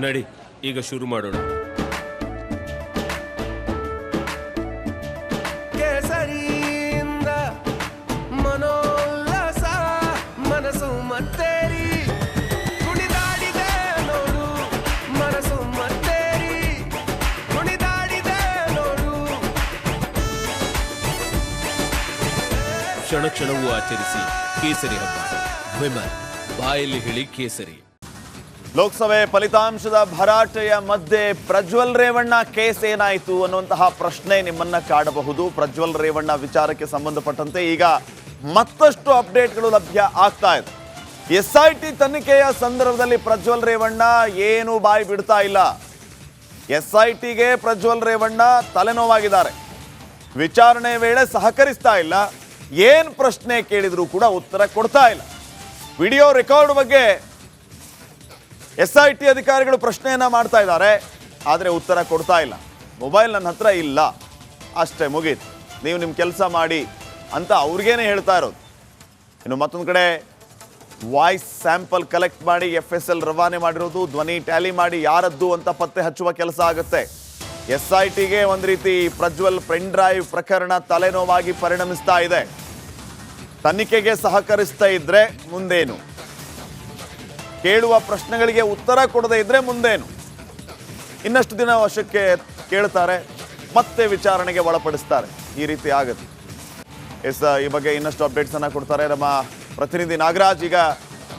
ನಡಿ ಈಗ ಶುರು ಮಾಡೋಣ. ಕೇಸರಿಯಿಂದ ಮನೋಲ್ಲಾಸ ಮನಸ್ಸು ಮತ್ತೇರಿ ಕುಣಿದಾಡಿದೆ ನೋಡು, ಮನಸ್ಸು ಮತ್ತೇರಿ ಕುಣಿದಾಡಿದೆ ನೋಡು. ಕ್ಷಣ ಕ್ಷಣವೂ ಆಚರಿಸಿ ಕೇಸರಿ ಹಬ್ಬ. ವಿಮಲ್ ಬಾಯಲ್ಲಿ ಹೇಳಿ ಕೇಸರಿ. ಲೋಕಸಭೆ ಫಲಿತಾಂಶದ ಭರಾಟೆಯ ಮಧ್ಯೆ ಪ್ರಜ್ವಲ್ ರೇವಣ್ಣ ಕೇಸ್ ಏನಾಯಿತು ಅನ್ನುವಂತಹ ಪ್ರಶ್ನೆ ನಿಮ್ಮನ್ನ ಕಾಡಬಹುದು. ಪ್ರಜ್ವಲ್ ರೇವಣ್ಣ ವಿಚಾರಕ್ಕೆ ಸಂಬಂಧಪಟ್ಟಂತೆ ಈಗ ಮತ್ತಷ್ಟು ಅಪ್ಡೇಟ್ಗಳು ಲಭ್ಯ ಆಗ್ತಾ ಇದೆ. SIT ತನಿಖೆಯ ಸಂದರ್ಭದಲ್ಲಿ ಪ್ರಜ್ವಲ್ ರೇವಣ್ಣ ಏನು ಬಾಯಿ ಬಿಡ್ತಾ ಇಲ್ಲ. SITಗೆ ಪ್ರಜ್ವಲ್ ರೇವಣ್ಣ ತಲೆನೋವಾಗಿದ್ದಾರೆ. ವಿಚಾರಣೆ ವೇಳೆ ಸಹಕರಿಸ್ತಾ ಇಲ್ಲ. ಏನು ಪ್ರಶ್ನೆ ಕೇಳಿದ್ರು ಕೂಡ ಉತ್ತರ ಕೊಡ್ತಾ ಇಲ್ಲ. ವಿಡಿಯೋ ರೆಕಾರ್ಡ್ ಬಗ್ಗೆ SIT ಅಧಿಕಾರಿಗಳು ಪ್ರಶ್ನೆಯನ್ನ ಮಾಡ್ತಾ ಇದ್ದಾರೆ, ಆದರೆ ಉತ್ತರ ಕೊಡ್ತಾ ಇಲ್ಲ. ಮೊಬೈಲ್ ನನ್ನ ಹತ್ರ ಇಲ್ಲ, ಅಷ್ಟೇ ಮುಗೀತು, ನೀವು ನಿಮ್ಮ ಕೆಲಸ ಮಾಡಿ ಅಂತ ಅವ್ರಿಗೇನೆ ಹೇಳ್ತಾ ಇರೋದು. ಇನ್ನು ಮತ್ತೊಂದು ಕಡೆ ವಾಯ್ಸ್ ಸ್ಯಾಂಪಲ್ ಕಲೆಕ್ಟ್ ಮಾಡಿ FSL ರವಾನೆ ಮಾಡಿರೋದು, ಧ್ವನಿ ಟ್ಯಾಲಿ ಮಾಡಿ ಯಾರದ್ದು ಅಂತ ಪತ್ತೆ ಹಚ್ಚುವ ಕೆಲಸ ಆಗುತ್ತೆ. SITಗೆ ಒಂದು ರೀತಿ ಪ್ರಜ್ವಲ್ ಪೆನ್ ಡ್ರೈವ್ ಪ್ರಕರಣ ತಲೆನೋವಾಗಿ ಪರಿಣಮಿಸ್ತಾ ಇದೆ. ತನಿಖೆಗೆ ಸಹಕರಿಸ್ತಾ ಇದ್ರೆ ಮುಂದೇನು, ಕೇಳುವ ಪ್ರಶ್ನೆಗಳಿಗೆ ಉತ್ತರ ಕೊಡದೇ ಇದ್ರೆ ಮುಂದೇನು, ಇನ್ನಷ್ಟು ದಿನ ವಶಕ್ಕೆ ಕೇಳ್ತಾರೆ, ಮತ್ತೆ ವಿಚಾರಣೆಗೆ ಒಳಪಡಿಸ್ತಾರೆ. ಈ ರೀತಿ ಆಗುತ್ತೆ. ಈ ಬಗ್ಗೆ ಇನ್ನಷ್ಟು ಅಪ್ಡೇಟ್ಸ್ ಅನ್ನ ಕೊಡ್ತಾರೆ ನಮ್ಮ ಪ್ರತಿನಿಧಿ ನಾಗರಾಜ್. ಈಗ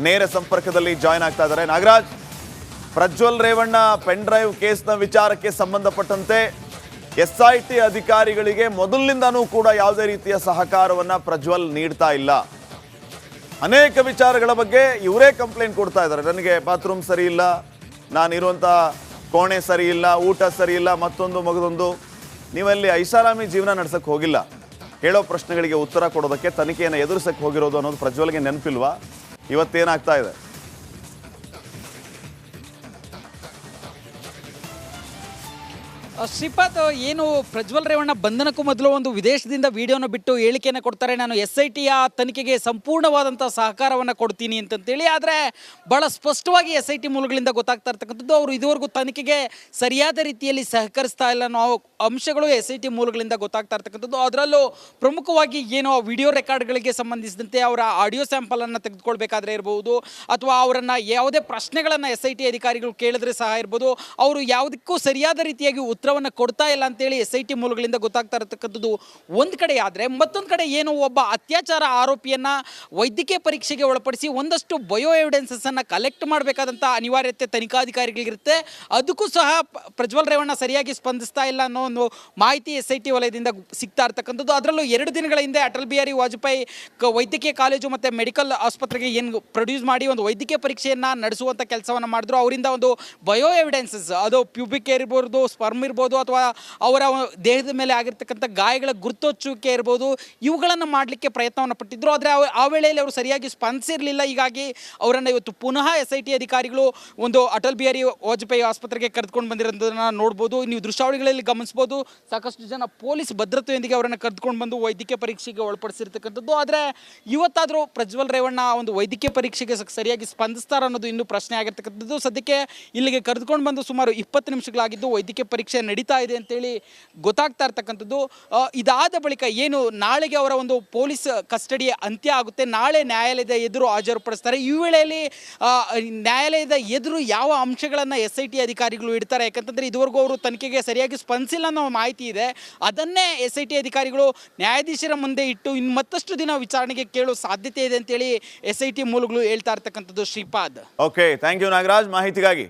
ನೇರ ಸಂಪರ್ಕದಲ್ಲಿ ಜಾಯ್ನ್ ಆಗ್ತಾ ಇದ್ದಾರೆ. ನಾಗರಾಜ್, ಪ್ರಜ್ವಲ್ ರೇವಣ್ಣ ಪೆನ್ ಡ್ರೈವ್ ಕೇಸ್ನ ವಿಚಾರಕ್ಕೆ ಸಂಬಂಧಪಟ್ಟಂತೆ SIT ಅಧಿಕಾರಿಗಳಿಗೆ ಮೊದಲಿನಿಂದನೂ ಕೂಡ ಯಾವುದೇ ರೀತಿಯ ಸಹಕಾರವನ್ನ ಪ್ರಜ್ವಲ್ ನೀಡ್ತಾ ಇಲ್ಲ. ಅನೇಕ ವಿಚಾರಗಳ ಬಗ್ಗೆ ಇವರೇ ಕಂಪ್ಲೇಂಟ್ ಕೊಡ್ತಾ ಇದ್ದಾರೆ. ನನಗೆ ಬಾತ್ರೂಮ್ ಸರಿ ಇಲ್ಲ, ನಾನಿರುವಂಥ ಕೋಣೆ ಸರಿ ಇಲ್ಲ, ಊಟ ಸರಿ ಇಲ್ಲ, ಮತ್ತೊಂದು ಮಗದೊಂದು. ನೀವಲ್ಲಿ ಐಷಾರಾಮಿ ಜೀವನ ನಡೆಸಕ್ಕೆ ಹೋಗಿಲ್ಲ. ಕೇಳೋ ಪ್ರಶ್ನೆಗಳಿಗೆ ಉತ್ತರ ಕೊಡೋದಕ್ಕೆ ತನಿಖೆಯನ್ನು ಎದುರಿಸಕ್ಕೆ ಹೋಗಿರೋದು ಅನ್ನೋದು ಪ್ರಜ್ವಲ್ಗೆ ನೆನಪಿಲ್ವಾ? ಇವತ್ತೇನಾಗ್ತಾ ಇದೆ? ಶ್ರೀಪಾದ್, ಏನು ಪ್ರಜ್ವಲ್ ರೇವಣ್ಣ ಬಂಧನಕ್ಕೂ ಮೊದಲು ಒಂದು ವಿದೇಶದಿಂದ ವಿಡಿಯೋನ ಬಿಟ್ಟು ಹೇಳಿಕೆಯನ್ನು ಕೊಡ್ತಾರೆ, ನಾನು SITಯ ತನಿಖೆಗೆ ಸಂಪೂರ್ಣವಾದಂಥ ಸಹಕಾರವನ್ನು ಕೊಡ್ತೀನಿ ಅಂತಂತೇಳಿ. ಆದರೆ ಭಾಳ ಸ್ಪಷ್ಟವಾಗಿ SIT ಮೂಲಗಳಿಂದ ಗೊತ್ತಾಗ್ತಾ ಇರ್ತಕ್ಕಂಥದ್ದು, ಅವರು ಇದುವರೆಗೂ ತನಿಖೆಗೆ ಸರಿಯಾದ ರೀತಿಯಲ್ಲಿ ಸಹಕರಿಸ್ತಾ ಇಲ್ಲ ಅನ್ನೋ ಅಂಶಗಳು SIT ಮೂಲಗಳಿಂದ ಗೊತ್ತಾಗ್ತಾ ಇರ್ತಕ್ಕಂಥದ್ದು. ಅದರಲ್ಲೂ ಪ್ರಮುಖವಾಗಿ ಏನು ವಿಡಿಯೋ ರೆಕಾರ್ಡ್ಗಳಿಗೆ ಸಂಬಂಧಿಸಿದಂತೆ ಅವರ ಆಡಿಯೋ ಸ್ಯಾಂಪಲನ್ನು ತೆಗೆದುಕೊಳ್ಬೇಕಾದ್ರೆ ಇರ್ಬೋದು, ಅಥವಾ ಅವರನ್ನು ಯಾವುದೇ ಪ್ರಶ್ನೆಗಳನ್ನು SIT ಅಧಿಕಾರಿಗಳು ಕೇಳಿದ್ರೆ ಸಹ ಇರ್ಬೋದು, ಅವರು ಯಾವುದಕ್ಕೂ ಸರಿಯಾದ ರೀತಿಯಾಗಿ ಉತ್ತರವನ್ನು ಕೊಡ್ತಾ ಇಲ್ಲ ಅಂತೇಳಿ SIT ಮೂಲಗಳಿಂದ ಗೊತ್ತಾಗ್ತಾ ಇರತಕ್ಕಂಥದ್ದು ಒಂದು ಕಡೆ. ಆದರೆ ಮತ್ತೊಂದು ಕಡೆ ಏನು ಒಬ್ಬ ಅತ್ಯಾಚಾರ ಆರೋಪಿಯನ್ನು ವೈದ್ಯಕೀಯ ಪರೀಕ್ಷೆಗೆ ಒಳಪಡಿಸಿ ಒಂದಷ್ಟು ಬಯೋ ಎವಿಡೆನ್ಸನ್ನು ಕಲೆಕ್ಟ್ ಮಾಡಬೇಕಾದಂಥ ಅನಿವಾರ್ಯತೆ ತನಿಖಾಧಿಕಾರಿಗಳಿಗಿರುತ್ತೆ. ಅದಕ್ಕೂ ಸಹ ಪ್ರಜ್ವಲ್ ರೇವಣ್ಣ ಸರಿಯಾಗಿ ಸ್ಪಂದಿಸ್ತಾ ಇಲ್ಲ ಅನ್ನೋ ಒಂದು ಮಾಹಿತಿ SIT ವಲಯದಿಂದ ಸಿಗ್ತಾ ಇರ್ತಕ್ಕಂಥದ್ದು. ಅದರಲ್ಲೂ 2 ದಿನಗಳ ಹಿಂದೆ ಅಟಲ್ ಬಿಹಾರಿ ವಾಜಪೇಯಿ ವೈದ್ಯಕೀಯ ಕಾಲೇಜು ಮತ್ತು ಮೆಡಿಕಲ್ ಆಸ್ಪತ್ರೆಗೆ ಏನು ಪ್ರೊಡ್ಯೂಸ್ ಮಾಡಿ ಒಂದು ವೈದ್ಯಕೀಯ ಪರೀಕ್ಷೆಯನ್ನು ನಡೆಸುವಂಥ ಕೆಲಸವನ್ನು ಮಾಡಿದ್ರು. ಅವರಿಂದ ಒಂದು ಬಯೋ ಎವಿಡೆನ್ಸಸ್, ಅದು ಪ್ಯೂಬಿಕ್ ಇರ್ಬೋದು, ಸ್ಪರ್ಮ್ ಇರ್ಬೋದು, ಅಥವಾ ಅವರ ದೇಹದ ಮೇಲೆ ಆಗಿರ್ತಕ್ಕಂಥ ಗಾಯಗಳ ಗುರುತೊಚ್ಚುವಿಕೆ ಇರ್ಬೋದು, ಇವುಗಳನ್ನು ಮಾಡಲಿಕ್ಕೆ ಪ್ರಯತ್ನವನ್ನು ಪಟ್ಟಿದ್ರು. ಆದರೆ ಆ ವೇಳೆಯಲ್ಲಿ ಅವರು ಸರಿಯಾಗಿ ಸ್ಪಂದಿಸಿರಲಿಲ್ಲ. ಹೀಗಾಗಿ ಅವರನ್ನು ಇವತ್ತು ಪುನಃ SIT ಅಧಿಕಾರಿಗಳು ಒಂದು ಅಟಲ್ ಬಿಹಾರಿ ವಾಜಪೇಯಿ ಆಸ್ಪತ್ರೆಗೆ ಕರೆದುಕೊಂಡು ಬಂದಿರೋದನ್ನು ನೋಡ್ಬೋದು. ನೀವು ದೃಶ್ಯಾವಳಿಗಳಲ್ಲಿ ಗಮನಿಸ್ಬೋದು. ಸಾಕಷ್ಟು ಜನ ಪೊಲೀಸ್ ಭದ್ರತೆಯೊಂದಿಗೆ ಅವರನ್ನು ಕರೆದುಕೊಂಡು ಬಂದು ವೈದ್ಯಕೀಯ ಪರೀಕ್ಷೆಗೆ ಒಳಪಡಿಸಿರ್ತಕ್ಕಂಥದ್ದು. ಆದರೆ ಇವತ್ತಾದರೂ ಪ್ರಜ್ವಲ್ ರೇವಣ್ಣ ಒಂದು ವೈದ್ಯಕೀಯ ಪರೀಕ್ಷೆಗೆ ಸರಿಯಾಗಿ ಸ್ಪಂದಿಸ್ತಾರೆ ಅನ್ನೋದು ಇನ್ನೂ ಪ್ರಶ್ನೆ ಆಗಿರ್ತಕ್ಕಂಥದ್ದು. ಸದ್ಯಕ್ಕೆ ಇಲ್ಲಿಗೆ ಕರೆದುಕೊಂಡು ಬಂದು ಸುಮಾರು 20 ನಿಮಿಷಗಳಾಗಿದ್ದು ವೈದ್ಯಕೀಯ ಪರೀಕ್ಷೆ ನಡೀತಾ ಇದೆ ಅಂತೇಳಿ ಗೊತ್ತಾಗ್ತಾ ಇರ್ತಕ್ಕಂಥದ್ದು. ಇದಾದ ಬಳಿಕ ಏನು ನಾಳೆಗೆ ಅವರ ಒಂದು ಪೊಲೀಸ್ ಕಸ್ಟಡಿ ಅಂತ್ಯ ಆಗುತ್ತೆ. ನಾಳೆ ನ್ಯಾಯಾಲಯದ ಎದುರು ಹಾಜರುಪಡಿಸ್ತಾರೆ. ಈ ವೇಳೆಯಲ್ಲಿ ನ್ಯಾಯಾಲಯದ ಎದುರು ಯಾವ ಅಂಶಗಳನ್ನು SIT ಅಧಿಕಾರಿಗಳು ಇಡ್ತಾರೆ, ಯಾಕಂತಂದರೆ ಇದುವರೆಗೂ ಅವರು ತನಿಖೆಗೆ ಸರಿಯಾಗಿ ಸ್ಪಂದಿಸಿಲ್ಲ ಅನ್ನೋ ಮಾಹಿತಿ ಇದೆ. ಅದನ್ನೇ SIT ಅಧಿಕಾರಿಗಳು ನ್ಯಾಯಾಧೀಶರ ಮುಂದೆ ಇಟ್ಟು ಇನ್ನು ಮತ್ತಷ್ಟು ದಿನ ವಿಚಾರಣೆಗೆ ಕೇಳೋ ಸಾಧ್ಯತೆ ಇದೆ ಅಂತೇಳಿ SIT ಮೂಲಗಳು ಹೇಳ್ತಾ ಇರ್ತಕ್ಕಂಥದ್ದು. Shripad, okay, thank you Nagaraj ಮಾಹಿತಿಗಾಗಿ.